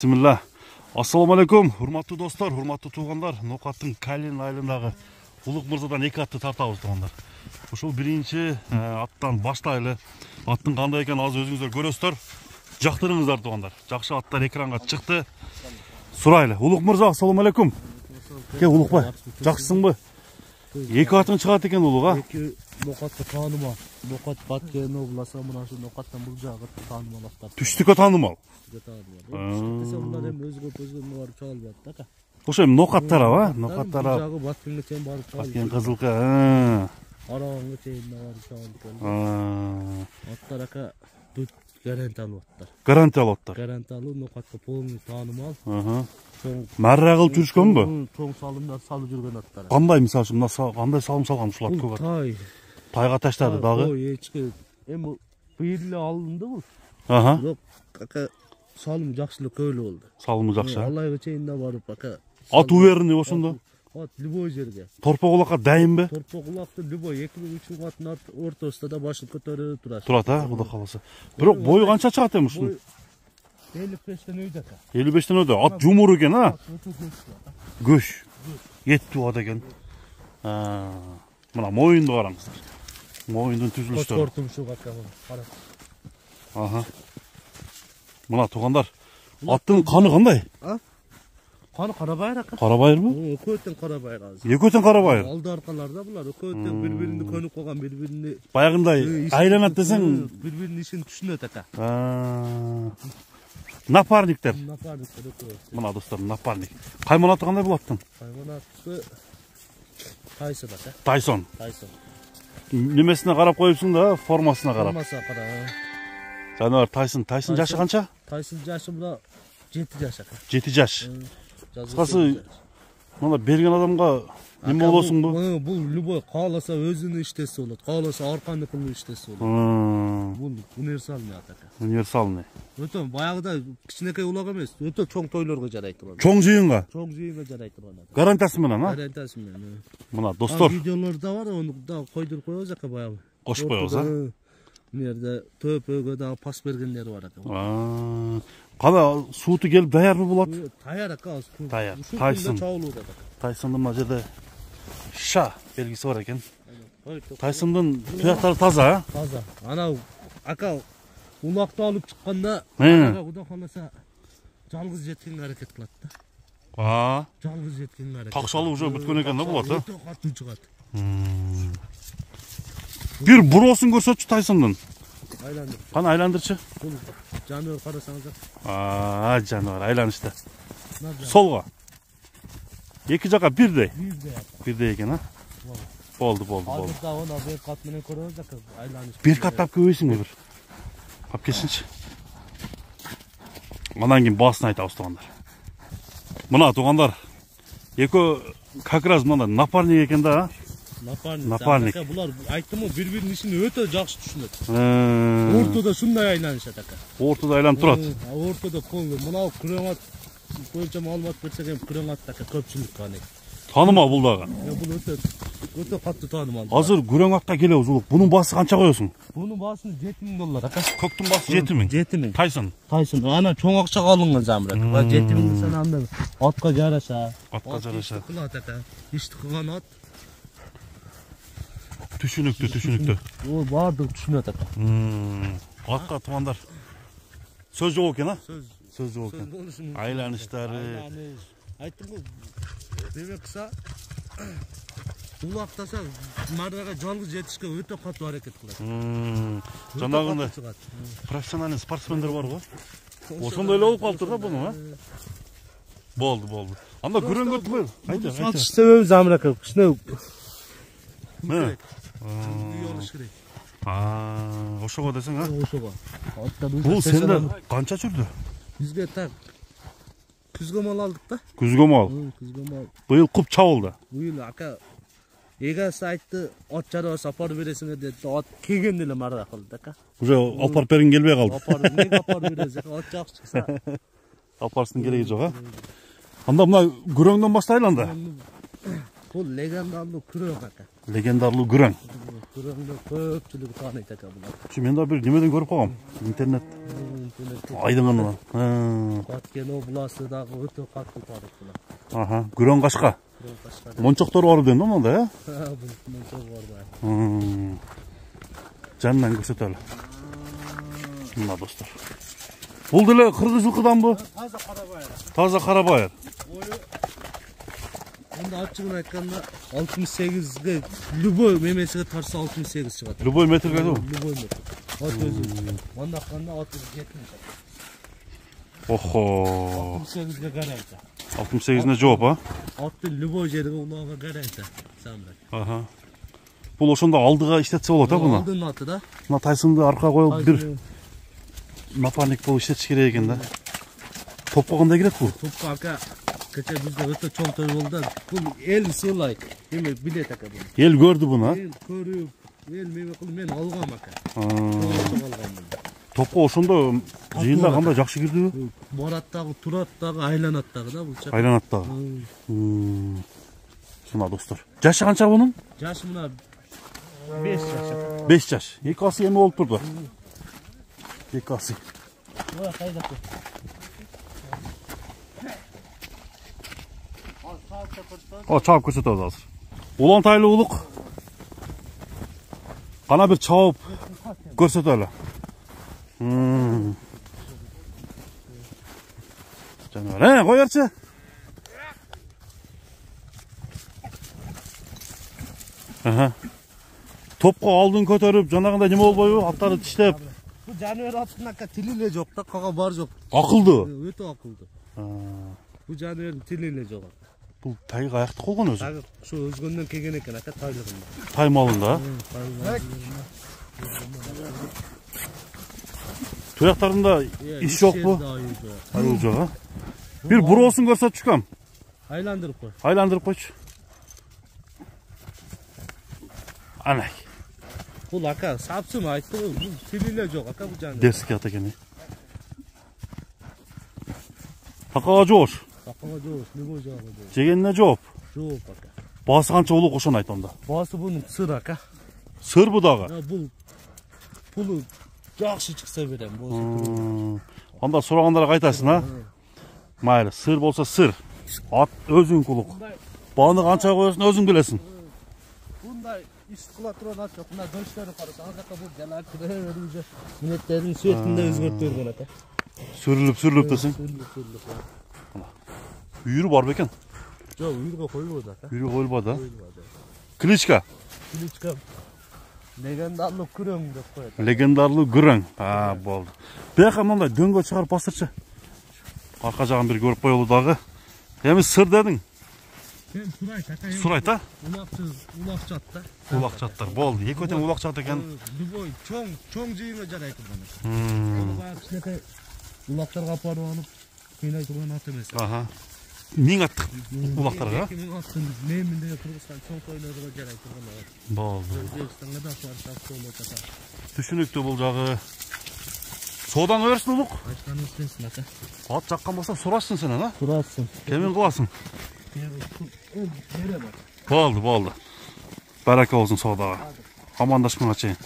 Bismillah. Assalamu alaikum, hurmatlı dostlar, hurmatlı tuğanlar. Noqаттың Kalin айылындағы Улук мырзадан 2 атты тартабыз туғандар. Ошол биринчи аттан баштайлы. Аттың кандай экенин азыр өзүңүздөр көрөсүздөр. Жактырыңыздар туғандар. Жакшы аттар экранга чыкты. Сурайлы. Улук мырза, ассаламу алейкум. Ке Улукбай, жакшысыңбы? 2 атың чыгат экен Улук, а? 2 Noqatты таанымал. Noqат Баткен обласы мына шу Noqаттан бул жагы таанымал аттар. Түштүккө таанымал. Булар эми өзгө барып чалып атты. Ошо эми Noqат тарабы, Noqat тарабы. Жагы Баткенге чейин барып чалып. Баткен Кызылкы. Араганга чейин барып чалып. Аттар ака бүт гарантиялуу аттар. Гарантиялуу аттар. Гарантиялуу Noqатка полный таанымал. Марра кылып жүрүшкөнбү? Чоң салымдар салып жүргөн аттар. Кандай мисалы үчүн кандай салым салган ушул ат көп ат? Тай. Тайга таштады дагы. Ой, эчке. Эми быйыл алынды бул. Бирок ака салым жакшылык көйлө болду. Салымы жакшы. Алайга чейин да барып ака. Ат уверенный ошондо. Ат любой жерге. Торпокулакка дайынбы? Торпокулакты любой 2-3 аттын ортосунда да башын көтөрүп турат. Турат, Кудай кааласа. Бирок бою канча чыгат эми ушунун? 55тен өйдө ака. 55тен өйдө. Ат жумур экен, а? Көш. Еттүү ат экен. Мына моюнду караңыздар. Моюндун түзүлүштөрү. Кортумшу ака карап. Мына тугандар, аттын каны кандай? Каны карабайыр ака. Карабайырбы? Экөөтөн карабайыр азыр. Экөөтөн карабайыр. Алды аркаларда булар экөөтөн бири-бирине көнүп калган, бири-бирине баягындай айланат десең, бири-биринин ишин түшүнөт ака. Напарниктер. Напарниктер экөө. Мына достор, напарник. Кайман аты кандай болот аттын? Кайман аты Тайсон ака. Тайсон. Тайсон. Немесине карап коюпсуң да, формасына карап. Формасына карап. Жанагы Тайсон жашы канча? Тайсон жашы мына 7 жаш ака. 7 жаш. Кыскасы мына берген адамга неме болосуңбу? Бул любой кааласа өзүнүн иштеси болот, кааласа арканыкын иштеси болот. Бул универсальный ат ака. Универсальный. Өтө баягыда кичинекей улак эмес, өтө чоң тойлорго жарайт турган. Чоң жыйынга? Чоң жыйынга жарайт турган ат. Гарантиясы менен, а? Гарантиясы менен. Мына достор. Видеолорда бар, ону да койдуруп коебуз ака баягы. Кошуп коебуз, а? Мында төпөгө да пас бергендер бар ака. Кана сууту келип даярбы болот? Даяр ака. Даяр. Тайсон. Тайсондун мына жерде ша белгиси бар экен. Тайсондун туяктары таза, а? Таза. Ана ака улакты алып чыкканда, Кудай кааласа жалгыз жеткенге аракет кылат да. Жалгыз жеткенге аракет. Такшалуу уже бүткөн экен да бул ат, а? Өтө катуу чыгат. Бир буросун көрсөтчү Тайсондун. Айландыр. Кана айландырчы. Бул жаныбар карасаңыздар. Жаныбар айланышта. Солго. Эки жака бирдей. Бирдей экен, а? Болду. Азыр да оны бир кат менен көрөбүз ака, айланыш. Бир каттап көбөйсүңбү бир. Алып келсинчи. Анан кийин баасын айтабыз тугандар. Мына тугандар, экөө как раз мында напарник экен да, а? Напарник. Булар айттымы, бири-биринин ишин өтө жакшы түшүнөт. Ортодо шундай айланышат ака. Ортодо айланып турат. Ортодо полный. Мына күрөң ат боюнча маалымат берсек эми күрөң ат ака көпчүлүк каны. Таанымал бул дагы. Бул өтө катуу таанымал. Азыр күрөң атка келебиз улук. Бунун баасы канча коесуң? Бунун баасы $7,000 ака. Көктүн баасы 7000. 7000. Тайсон. Ана чоң акчага алынган замыр ака. 7000 десең анда атка жараша. Атка жараша. Кылат ака. Ишти кылган ат. Түшүнүктүү. О, баардыгы түшүнөт ака. Атка тугандар. Сөз жок экен, а? Сөз жок экен. Сөз Айланыштары. Айттым го. Демек кыса улактаса марага жалгыз жетишке өтө катуу аракет кылат. Жанагындай профессиональный спортсмендер бар го. Ошондой эле болуп калыптыр да буну, а? Болду. Анда күрөңгө өтпөй. Айта. Сатыш себеби замыр ака. Кичине ошого десең, а? Ошого. Бул сенде канча жүрдү? Бизге так күзгө мал алдык да. Күзгө мал. Быйыл куп чабылды. Быйыл ака эгасы айтты, ат жарабаса апарып бересиңер деди. Ат келген эле мара кылды ака. Уже алып бергин келбей калды. Апарып бересиз ака, ат жакшы чыкса. Алпарстын кереги жок, а? Анда мына күрөңдөн баштайлы анда. Бул легендарлуу күрөң ака. Легендарлуу күрөң. Күрөңдө көпчүлүгү тааныйт экен булар. Мен да бир немеден көрүп калгам. Интернет. Айдыңынан. Баткен областы дагы өтө катуу тааныйт булар. Аха, күрөң кашка. Мончоктор бар ден да, да? Бул мончок бар да. Жанынан көрсөтөлү. Мына достор. Бул деле кыргыз жылкыданбы? Таза карабайыр. Таза карабайыр. Onda açığını aytқанда 68'ge любой memesiga tarsa 68 çıgat. Любой метрге да? Любой метр. От өзү. Onda aytқанда 37. Охо. 68'ge карайт. 68'не жооп, а? Атты любой жерге улага карайт. Самбек. Аха. Бул ошондо алдыга иштетсе болот, а буну? Алдын аты да. Мына тайсынды арка коюп бир напарник болуп иштетиш керек экен да. Топко кандай кирет бул? Топко ака Keçen bizde öte çok toy oldu. Bu el sığlayık. Yemek bilet aka bu. El gördü bunu ha? El körüp, el meyve kılıp men algam aka. Topqa oşonda жыйында кандай жакшы кирди? Бараттагы, Тураттагы, Айланаттагы да бул чак. Айланаттагы. Шуна достор. Жашы канча бунун? Жашы мына 5 жаш. 5 жаш. Эки асы эме болуп турду. Эки асы. Ой, кайда ку? Чабып көрсөтөбүз азыр. Улантайлуу улук. Кана бир чабып көрсөтөлү. Жаныбар, кой берчи. Топко алдын көтөрүп, жанагындай неме болбойбу? Аттарды тиштеп. Бу жаныбар аттын ака тили эле жок да, калган бар жок. Акылдуу. Өтө акылдуу. Бу жаныбардын тили эле жок. Бул тай каякты колгон өзү? Тагы ушу өзгөндөн келген экен ака тайлыгында. Тай малында. Туяктарында иш жокпу? Айыл жок, а? Бир буроосун көрсөтчү кам. Айландырып кой. Айландырып койчу. Ана. Бул ака сапсым айтты, бул тили эле жок ака бу жаныбар. Дерсик ата экен. Такага жоош. Такага жоош, любой жагы жоош. Жегенине жооп. Жооп ака. Баасы канча улук ошону айт онда. Баасы бунун сыр ака. Сыр бу дагы. Бул пулу жакшы чыкса берем, болсо. Анда сурагандарга айтасың, а? Майли, сыр болсо сыр. Ат өзүң улук. Бааны канча коесуң өзүң билесиң. Bunday iş kıla turan at yok. Bunlar dönüşleri karısı. Anzakta bu genel kırıverince milletlerin sürekli özgürtüyor bu nata. Sürülüp desin. Sürülüp. Үйүрү бар бекен. Жоқ, үйірге қойылбады ака. Үйүрү коюлбады. Кличка. Кличка. Легендарлы күрөң деп коет. Легендарлы күрөң. Болду. Бияка мындай дөңгө чыгарып басырчы. Арка жагын бир көрүп коелу дагы. Эми сыр дедиң. Сурайт ака. Сурайт, а? Улакчат да. Улакчаттар болду. Эки өтөн улакчат экен. Любой чоң жыйынга жарайт буну. Аны баягы кичинекей улактарга апарып алып кыйнай турган ат эмес. Аха. Миң аттык улактарга? Миң аттын меминдеги Кыргызстан чоң тойлорго жарайт турган ат. Болду. Өзбекстанга да апарып тойлот ата. Түшүнүктүү бул жагы. Соодан берсин улук. Ачканы сенсин ата. Ат жаккан болсо сурашсың сен, а? Сурашсың. Кемин кыласың? Берем. Болду. Барака болсун соодага. Амандашканга чейин.